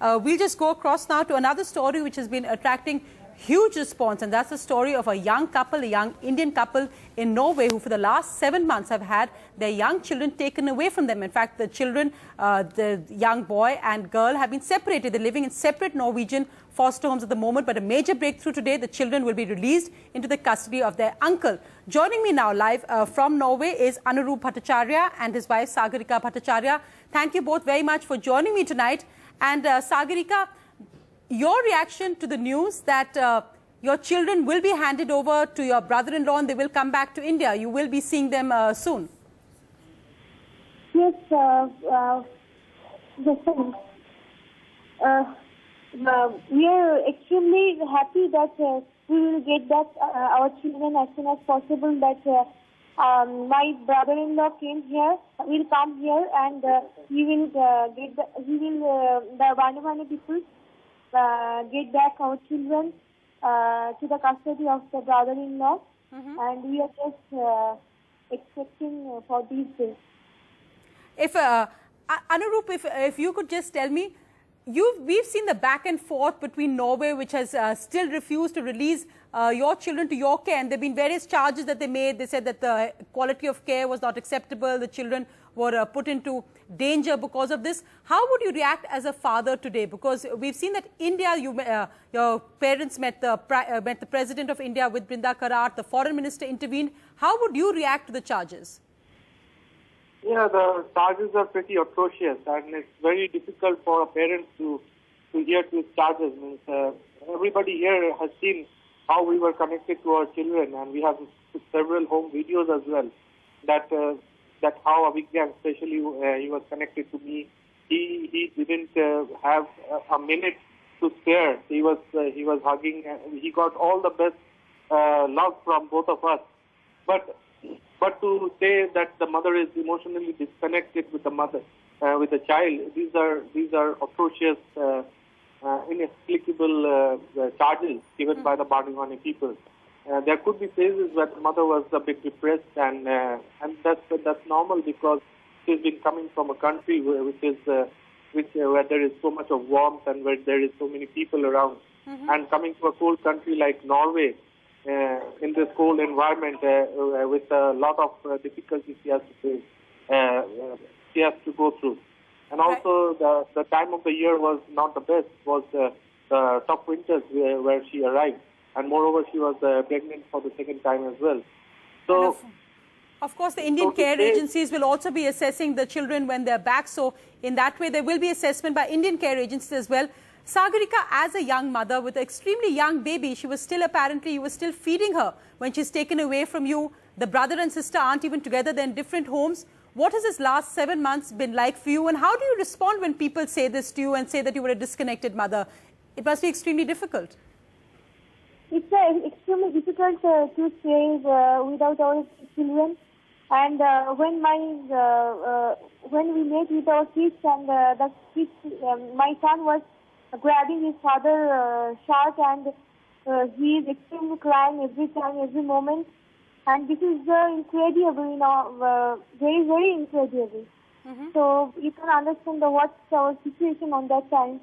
We'll just go across now to another story which has been attracting huge response, and that's the story of a young couple, a young Indian couple in Norway who for the last 7 months have had their young children taken away from them. In fact, the children, the young boy and girl have been separated. They're living in separate Norwegian foster homes at the moment, but a major breakthrough today. The children will be released into the custody of their uncle. Joining me now live from Norway is Anurup Bhattacharya and his wife Sagarika Bhattacharya. Thank you both very much for joining me tonight. And Sagarika, your reaction to the news that your children will be handed over to your brother-in-law and they will come back to India. You will be seeing them soon. Yes, we are extremely happy that we will get back our children as soon as possible. That my brother-in-law will come here, and he will the Bandhavani people get back our children to the custody of the brother-in-law, and we are just expecting for these days. If Anurup, if you could just tell me, we've seen the back and forth between Norway, which has still refused to release your children to your care, and there have been various charges that they made. They said that the quality of care was not acceptable. The children were put into danger because of this. How would you react as a father today? Because we've seen that India, your parents met the President of India with Brinda Karat, the Foreign Minister intervened. How would you react to the charges? Yeah, the charges are pretty atrocious, and it's very difficult for a parent to hear these charges. Everybody here has seen how we were connected to our children, and we have several home videos as well. That how Abhigyan, especially, he was connected to me. He didn't have a minute to spare. He was hugging. He got all the best love from both of us. But to say that the mother is emotionally disconnected with the mother, with the child, these are atrocious, inexplicable charges given by the Bandhavani people. There could be phases where the mother was a bit depressed, and that's normal because she's been coming from a country where there is so much of warmth and where there is so many people around, and coming to a cold country like Norway. In this cold environment, with a lot of difficulties she has to go through, and also the time of the year was not the best. Was the tough winters where she arrived, and moreover she was pregnant for the second time as well. So, of course, the Indian care agencies will also be assessing the children when they're back. So, in that way, there will be assessment by Indian care agencies as well. Sagarika, as a young mother with an extremely young baby, you were still feeding her when she's taken away from you. The brother and sister aren't even together, they're in different homes. What has this last 7 months been like for you, and how do you respond when people say this to you and say that you were a disconnected mother? It must be extremely difficult. It's extremely difficult to stay without our children. And when we met with our kids, and the kids, my son was grabbing his father's shirt, and he is extremely crying every time, every moment. And this is incredible, very, very incredible. So you can understand what's our situation on that time.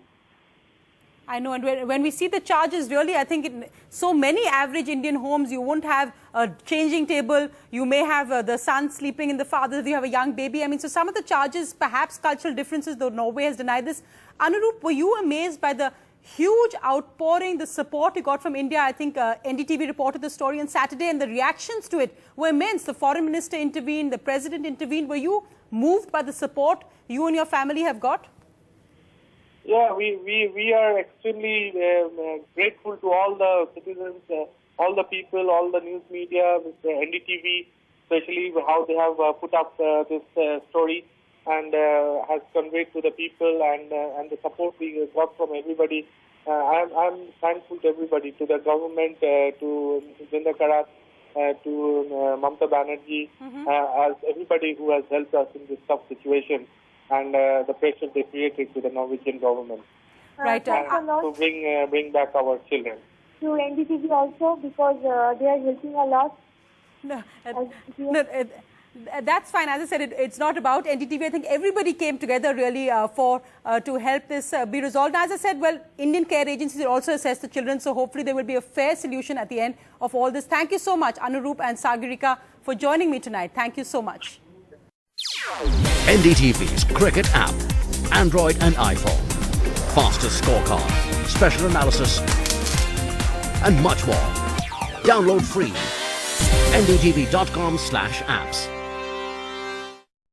I know, and when we see the charges, really, I think in so many average Indian homes, you won't have a changing table. You may have the son sleeping in the father if you have a young baby. I mean, so some of the charges, perhaps cultural differences, though Norway has denied this. Anurup, were you amazed by the huge outpouring, the support you got from India? I think NDTV reported the story on Saturday, and the reactions to it were immense. The foreign minister intervened, the president intervened. Were you moved by the support you and your family have got? Yeah, we are extremely grateful to all the citizens, all the people, all the news media, with NDTV, especially how they have put up this story and has conveyed to the people, and the support we got from everybody. I'm thankful to everybody, to the government, to Brinda Karat, to Mamata Banerjee, as everybody who has helped us in this tough situation, and the pressure they created to the Norwegian government. Right. To bring back our children. To NDTV also, because they are helping a lot. No, That's fine. As I said, it's not about NDTV. I think everybody came together really to help this be resolved. As I said, well, Indian care agencies will also assess the children, so hopefully there will be a fair solution at the end of all this. Thank you so much, Anuroop and Sagarika, for joining me tonight. Thank you so much. NDTV's Cricket app, Android and iPhone. Fastest scorecard, special analysis, and much more. Download free. ndtv.com/apps.